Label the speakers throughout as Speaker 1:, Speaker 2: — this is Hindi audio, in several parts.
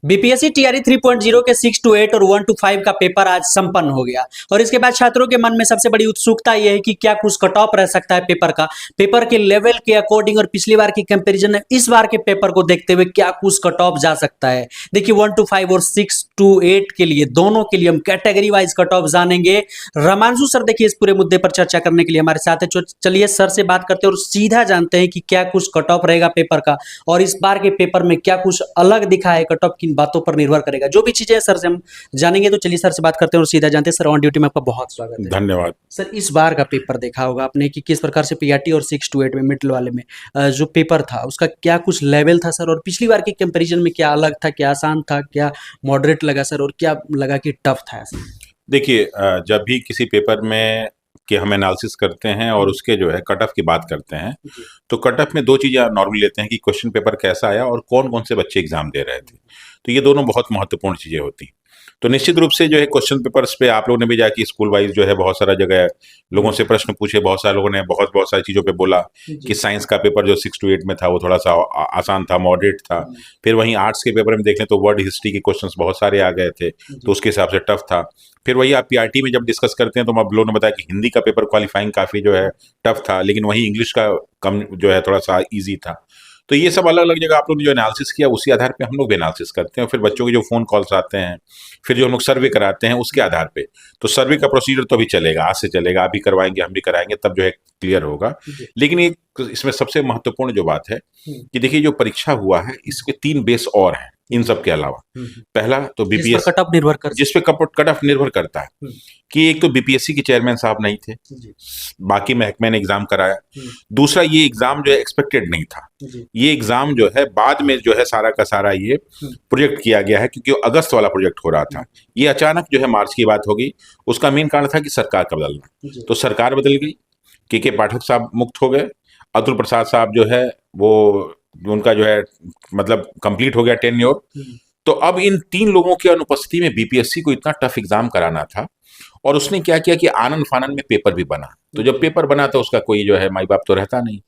Speaker 1: बीपीएससी टीआरई 3.0 के 6 to 8 और 1 to 5 का पेपर आज संपन्न हो गया और इसके बाद छात्रों के मन में सबसे बड़ी उत्सुकता यह है कि क्या कुछ कट ऑफ रह सकता है पेपर के लेवल के अकॉर्डिंग और पिछली बार की कंपैरिजन में इस बार के पेपर को देखते हुए क्या कुछ कट ऑफ जा सकता है। देखिए 1 to 5 और 6 to 8 के लिए दोनों के लिए हम कैटेगरी वाइज कट ऑफ जानेंगे। रामांशु सर देखिए इस पूरे मुद्दे पर चर्चा करने के लिए हमारे साथ है। चलिए सर से बात करते हैं और सीधा जानते हैं कि क्या कुछ कट ऑफ रहेगा पेपर का और इस बार के पेपर में क्या कुछ अलग दिखा है, कट ऑफ किन बातों पर निर्भर करेगा, जो भी चीजें सर से हम जानेंगे। तो चलिए सर से बात करते हैं और सीधा जानते हैं। सर ऑन ड्यूटी में आपका बहुत स्वागत है।
Speaker 2: धन्यवाद
Speaker 1: सर। इस बार का पेपर देखा होगा आपने कि किस प्रकार से पीआरटी और 6 to 8 में मिडिल वाले में जो पेपर था उसका क्या कुछ लेवल था सर, और पिछली बार के कंपैरिजन में क्या अलग था, क्या आसान था, क्या मॉडरेट लगा सर, और क्या लगा कि टफ था सर?
Speaker 2: देखिए, जब भी किसी पेपर में कि हम एनालिसिस करते हैं और उसके जो है कट ऑफ की बात करते हैं, तो कट ऑफ में दो चीज़ें नॉर्मली लेते हैं कि क्वेश्चन पेपर कैसा आया और कौन कौन से बच्चे एग्जाम दे रहे थे। तो ये दोनों बहुत महत्वपूर्ण चीज़ें होती हैं। तो निश्चित रूप से जो है क्वेश्चन पेपर्स पे आप लोगों ने भी जाके स्कूल वाइज जो है बहुत सारा जगह लोगों से प्रश्न पूछे, बहुत सारे लोगों ने बहुत सारी चीज़ों पे बोला कि साइंस का पेपर जो 6 to 8 में था वो थोड़ा सा आसान था, मॉडरेट था। फिर वहीं आर्ट्स के पेपर में देख लें तो वर्ल्ड हिस्ट्री के क्वेश्चंस बहुत सारे आ गए थे, तो उसके हिसाब से टफ था। फिर वही आप पीआरटी में जब डिस्कस करते हैं तो आप लोगों ने बताया कि हिंदी का पेपर क्वालिफाइंग काफ़ी जो है टफ था, लेकिन वहीं इंग्लिश का कम जो है थोड़ा सा ईजी था। तो ये सब अलग अलग जगह आप लोग ने जो एनालिसिस किया उसी आधार पे हम लोग भी एनालिसिस करते हैं। और फिर बच्चों के जो फ़ोन कॉल्स आते हैं, फिर जो हम लोग सर्वे कराते हैं उसके आधार पे, तो सर्वे का प्रोसीजर तो अभी चलेगा, आज से चलेगा, आप भी करवाएंगे, हम भी कराएंगे, तब जो है क्लियर होगा। लेकिन एक इसमें सबसे महत्वपूर्ण जो बात है कि देखिए जो परीक्षा हुआ है इसके 3 बेस और हैं इन सब के अलावा। पहला तो बीपीएस
Speaker 1: कट ऑफ निर्भर कर
Speaker 2: जिस पे कट ऑफ निर्भर करता है कि एक तो बीपीएससी के चेयरमैन साहब नहीं थे, बाकी महकमे ने एग्जाम कराया। दूसरा ये एग्जाम जो है एक्सपेक्टेड नहीं था, ये एग्जाम जो है बाद में जो है सारा का सारा ये प्रोजेक्ट किया गया है, क्योंकि अगस्त वाला प्रोजेक्ट हो रहा था। ये अचानक जो है मार्च की बात हो गई। उसका मेन कारण था कि सरकार का बदलना, तो सरकार बदल गई, के पाठक साहब मुक्त हो गए, अतुल प्रसाद साहब जो है वो उनका जो है मतलब कंप्लीट हो गया टेन्योर। तो अब इन 3 लोगों की अनुपस्थिति में बीपीएससी को इतना टफ एग्जाम कराना था, और उसने क्या किया कि आनन फानन में पेपर भी बना। तो जब पेपर बना तो उसका कोई जो है माई बाप तो रहता नहीं।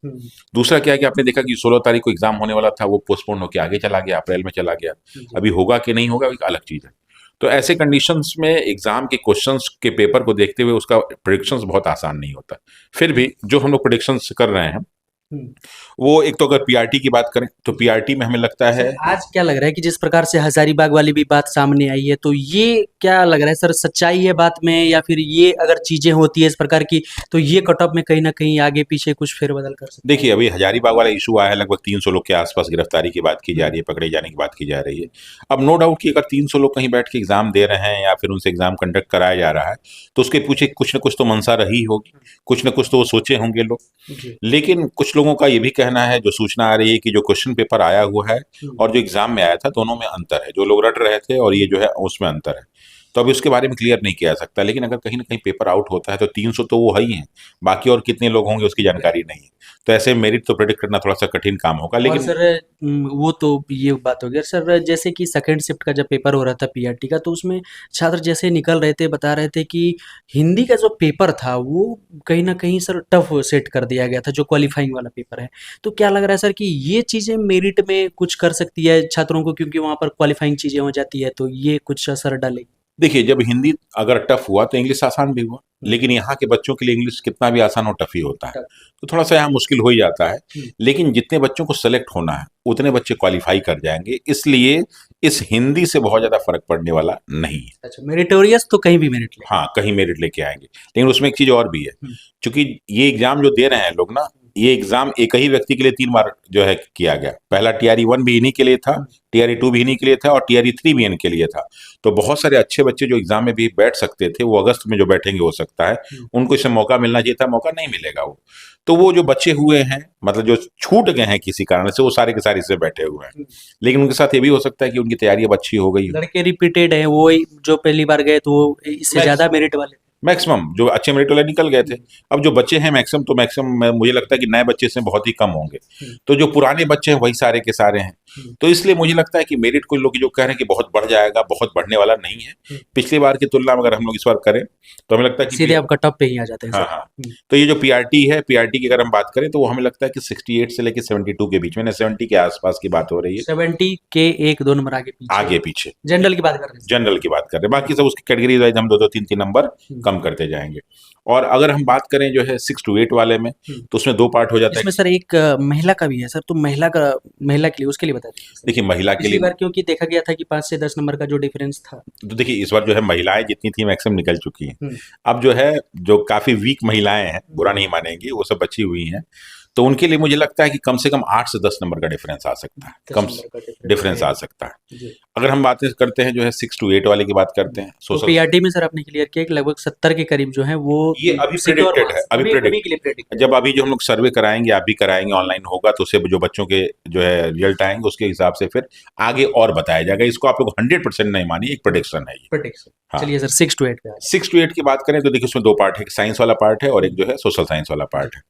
Speaker 2: दूसरा क्या कि आपने देखा कि 16 तारीख को एग्जाम होने वाला था, वो पोस्टपोन होकर आगे चला गया, अप्रैल में चला गया। अभी होगा कि नहीं होगा एक अलग चीज है। तो ऐसे कंडीशंस में एग्जाम के क्वेश्चंस के पेपर को देखते हुए उसका प्रेडिक्शंस बहुत आसान नहीं होता। फिर भी जो हम लोग प्रेडिक्शंस कर रहे हैं वो, एक तो अगर पीआरटी की बात करें तो पीआरटी में हमें लगता है
Speaker 1: आज क्या लग रहा है कि जिस प्रकार से हजारीबाग वाली भी बात सामने आई है, तो ये क्या लग रहा है सर, सच्चाई है बात में, या फिर ये अगर चीजें होती है इस प्रकार की तो ये कट ऑफ में कहीं ना कहीं आगे पीछे कुछ फेरबदल कर सकते हैं?
Speaker 2: देखिए, अभी हजारीबाग वाला इशू आया है, लगभग 300 लोग के आसपास गिरफ्तारी की बात की जा रही है, पकड़े जाने की बात की जा रही है। अब नो डाउट कि अगर 300 लोग कहीं बैठ के एग्जाम दे रहे हैं या फिर उनसे एग्जाम कंडक्ट कराया जा रहा है तो उसके पीछे कुछ न कुछ तो मंशा रही होगी, कुछ न कुछ तो वो सोचे होंगे लोग। लेकिन कुछ लोगों का ये भी कहना है, जो सूचना आ रही है, कि जो क्वेश्चन पेपर आया हुआ है और जो एग्जाम में आया था दोनों में अंतर है। जो लोग रट रहे थे और ये जो है उसमें अंतर है। तो अभी उसके बारे में क्लियर नहीं किया जा सकता, लेकिन अगर कहीं ना कहीं पेपर आउट होता है तो 300 तो वो है ही हैं, बाकी और कितने लोग होंगे उसकी जानकारी नहीं है। तो ऐसे मेरिट तो प्रेडिक्ट करना थोड़ा सा कठिन काम होगा। लेकिन
Speaker 1: सर वो तो ये बात हो गई सर, जैसे कि सेकंड शिफ्ट का जब पेपर हो रहा था पीआरटी का, तो उसमें छात्र जैसे निकल रहे थे बता रहे थे कि हिंदी का जो पेपर था वो कहीं ना कहीं सर टफ सेट कर दिया गया था, जो क्वालिफाइंग वाला पेपर है। तो क्या लग रहा है सर कि ये चीज़ें मेरिट में कुछ कर सकती है छात्रों को, क्योंकि वहाँ पर क्वालिफाइंग चीज़ें हो जाती है, तो ये कुछ असर डालेगी?
Speaker 2: देखिए, जब हिंदी अगर टफ हुआ तो इंग्लिश आसान भी हुआ, लेकिन यहाँ के बच्चों के लिए इंग्लिश कितना भी आसान हो टफ ही होता है, तो थोड़ा सा यहाँ मुश्किल हो ही जाता है। लेकिन जितने बच्चों को सेलेक्ट होना है उतने बच्चे क्वालिफाई कर जाएंगे, इसलिए इस हिंदी से बहुत ज्यादा फर्क पड़ने वाला नहीं है।
Speaker 1: अच्छा, मेरिटोरियस तो कहीं भी मेरिट ले,
Speaker 2: हाँ, कहीं मेरिट लेके आएंगे। लेकिन उसमें एक चीज और भी है, क्योंकि ये एग्जाम जो दे रहे हैं लोग ना, ये एग्जाम एक ही व्यक्ति के लिए 3 बार जो है किया गया। पहला टीआरई 1 भी इन्हीं के लिए था, टीआरई 2 भी इन्हीं के लिए था, और टीआरई 3 भी इनके लिए था। तो बहुत सारे अच्छे बच्चे जो एग्जाम में भी बैठ सकते थे वो अगस्त में जो बैठेंगे हो सकता है उनको इसमें मौका मिलना चाहिए था, मौका नहीं मिलेगा वो। तो वो जो बच्चे हुए हैं, मतलब जो छूट गए हैं किसी कारण से, वो सारे के सारे इसमें बैठे हुए हैं। लेकिन उनके साथ ये भी हो सकता है कि उनकी तैयारी अब अच्छी हो गई हो।
Speaker 1: लड़के रिपीटेड है, वो जो पहली बार गए तो वो इससे ज्यादा मेरिट वाले,
Speaker 2: मैक्सिमम जो अच्छे मेरिट वाले निकल गए थे। अब जो बच्चे हैं मैक्सिमम, तो मैक्सिमम मुझे लगता है कि नए बच्चे से बहुत ही कम होंगे। तो जो पुराने बच्चे हैं वही सारे के सारे हैं। तो इसलिए मुझे लगता है कि मेरिट कुछ लोग जो कह रहे हैं कि बहुत बढ़ जाएगा, बहुत बढ़ने वाला नहीं है। पिछली बार की तुलना में अगर हम लोग इस बार करें तो हमें लगता है कि
Speaker 1: सीधे आप कट ऑफ पे ही आ जाते हैं
Speaker 2: हाँ
Speaker 1: सर।
Speaker 2: हाँ, तो ये जो पीआरटी है, पीआरटी की अगर हम बात करें तो वो हमें लगता है कि 68 से लेके 72 के बीच में, 70 के आसपास की बात हो रही है,
Speaker 1: 70 के 1-2 नंबर आगे पीछे।
Speaker 2: आगे पीछे।
Speaker 1: जनरल की बात कर रहे हैं।
Speaker 2: जनरल की बात कर रहे हैं, बाकी सब उसकी कैटेगरी वाइज हम 2-2 3-3 नंबर कम करते जाएंगे। और अगर हम बात करें जो है 6 to 8 वाले में, तो उसमें दो पार्ट हो जाता है।
Speaker 1: इसमें सर एक महिला का भी है सर, तो महिला के लिए उसके लिए बता दीजिए सर।
Speaker 2: देखिए महिला के
Speaker 1: पिछली
Speaker 2: लिए
Speaker 1: बार क्योंकि देखा गया था कि 5 से 10 नंबर का जो डिफरेंस था।
Speaker 2: तो देखिए इस बार जो है महिलाएं जितनी थी मैक्सिमम निकल चुकी हैं।
Speaker 1: हम्म।
Speaker 2: अब जो है जो काफी वीक महिलाएं हैं, बुरा नहीं मानेंगी, वो सब बची हुई हैं, तो उनके लिए मुझे लगता है कि कम से कम 8 से 10 नंबर का डिफरेंस आ सकता है,
Speaker 1: 10
Speaker 2: कम
Speaker 1: नंबर का
Speaker 2: डिफरेंस आ सकता है।
Speaker 1: जी।
Speaker 2: अगर हम बातें करते हैं जो है 6 to 8 वाले की बात करते हैं,
Speaker 1: तो
Speaker 2: सोशल,
Speaker 1: पीआरटी में सर आपने क्लियर किया कि लगभग 70 के करीब जो है वो
Speaker 2: ये अभी
Speaker 1: सिक्योर
Speaker 2: प्रेडिक्टेड है, अभी
Speaker 1: के लिए
Speaker 2: प्रेडिक्ट
Speaker 1: प्रेडिक्ट
Speaker 2: जब अभी जो हम लोग सर्वे कराएंगे, आप भी कराएंगे, ऑनलाइन होगा, तो उससे जो बच्चों के जो है रिजल्ट आएंगे उसके हिसाब से फिर आगे और बताया जाएगा। इसको आप लोग 100% नहीं मानिए, एक प्रोडिक्शन है ये।
Speaker 1: प्रेडिक्शन।
Speaker 2: हाँ।
Speaker 1: चलिए सर 6 to 8 पे आ जाए।
Speaker 2: 6 to 8 की बात करें तो देखिए उसमें दो पार्ट है, एक साइंस वाला पार्ट है और एक जो है सोशल साइंस वाला पार्ट है।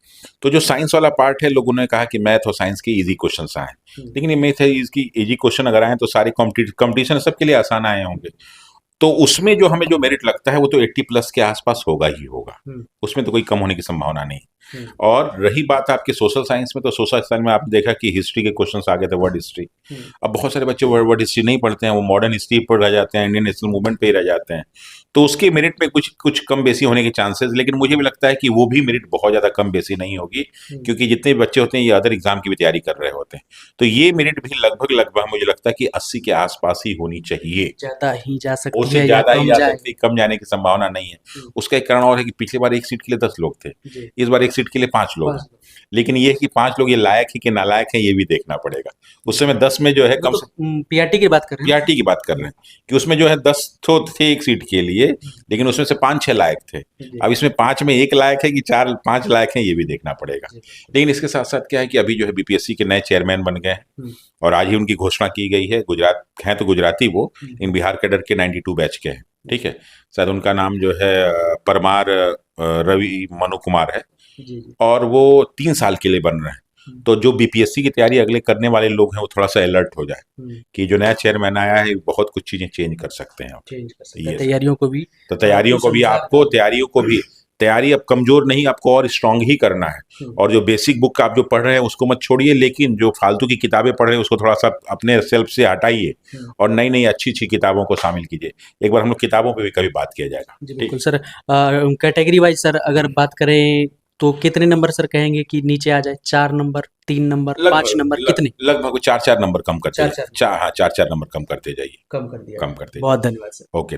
Speaker 2: तो जो साइंस वाला पार्ट है, लोगों ने कहा कि मैथ और साइंस के इजी क्वेश्चंस आए, लेकिन ये मैथ है इसकी इजी क्वेश्चन अगर आए तो सारे कंपटीशन सबके लिए आसान आए होंगे। तो उसमें जो हमें जो मेरिट लगता है वो तो 80+ के आसपास होगा ही होगा, उसमें तो कोई कम होने की संभावना नहीं। और रही बात आपके सोशल साइंस में, तो सोशल साइंस में आपने देखा कि हिस्ट्री के क्वेश्चंस आ गए थे, वर्ल्ड हिस्ट्री। अब बहुत सारे बच्चे वर्ल्ड हिस्ट्री नहीं पढ़ते हैं, वो मॉडर्न हिस्ट्री पर रह जाते हैं, इंडियन नेशनल मूवमेंट पे ही रह जाते हैं, तो उसके मेरिट में कुछ कुछ कम बेसी होने के चांसेस, लेकिन मुझे भी लगता है कि वो भी मेरिट बहुत ज्यादा कम बेसी नहीं होगी, क्योंकि जितने भी बच्चे होते हैं ये अदर एग्जाम की भी तैयारी कर रहे होते हैं, तो ये मेरिट भी लगभग लगभग मुझे लगता है कि 80 के आसपास ही होनी चाहिए।
Speaker 1: ज्यादा ही जा सकती
Speaker 2: उससे
Speaker 1: है या
Speaker 2: ज्यादा ही
Speaker 1: कम
Speaker 2: जा
Speaker 1: जाए।
Speaker 2: सकती है, कम जाने की संभावना नहीं है। उसका एक कारण और है कि पिछली बार एक सीट के लिए 10 लोग थे,
Speaker 1: जी।
Speaker 2: इस बार एक सीट के लिए 5 लोग हैं। लेकिन ये है कि 5 लोग ये लायक है कि नालायक है, ये भी देखना पड़ेगा। उस समय 10 में जो है कम से
Speaker 1: पीआरटी की बात कर रहे हैं।
Speaker 2: पीआरटी की बात कर रहे हैं कि उसमें जो है 10 तो थे एक सीट के लिए, लेकिन उसमें से 5-6 लायक थे। अब इसमें 5 में 1 लायक है कि 4-5 लायक है, ये भी देखना पड़ेगा। लेकिन इसके साथ साथ क्या है कि अभी जो है बीपीएससी के नए चेयरमैन बन गए हैं और आज ही उनकी घोषणा की गई है। गुजरात हैं तो गुजराती वो, इन बिहार कैडर के 92 बैच के हैं, ठीक है। शायद उनका नाम जो है परमार रवि मनु कुमार है, और वो 3 साल के लिए बन रहे हैं। तो जो बीपीएससी की तैयारी अगले करने वाले लोग हैं वो थोड़ा सा अलर्ट हो जाए कि जो नया चेयरमैन आया है बहुत कुछ चीजें चेंज कर सकते हैं,
Speaker 1: तैयारियों को भी,
Speaker 2: तो तैयारियों को भी तैयारी अब कमजोर नहीं, आपको और स्ट्रांग ही करना है। और जो बेसिक बुक आप जो पढ़ रहे हैं उसको मत छोड़िए, लेकिन जो फालतू की किताबें पढ़ रहे हैं उसको थोड़ा सा अपने सेल्फ से हटाइए और नई नई अच्छी किताबों को शामिल कीजिए। एक बार हम लोग किताबों पे भी कभी बात किया जाएगा।
Speaker 1: बिल्कुल सर। कैटेगरी वाइज सर अगर बात करें तो कितने नंबर सर कहेंगे कि नीचे आ जाए? 4 नंबर, 3 नंबर, 5 नंबर, कितने?
Speaker 2: लगभग 4-4 नंबर कम करते जाइए। 4-4 नंबर कम करते जाइए।
Speaker 1: कम कर दिया।
Speaker 2: कम करते
Speaker 1: बहुत धन्यवाद सर।
Speaker 2: ओके।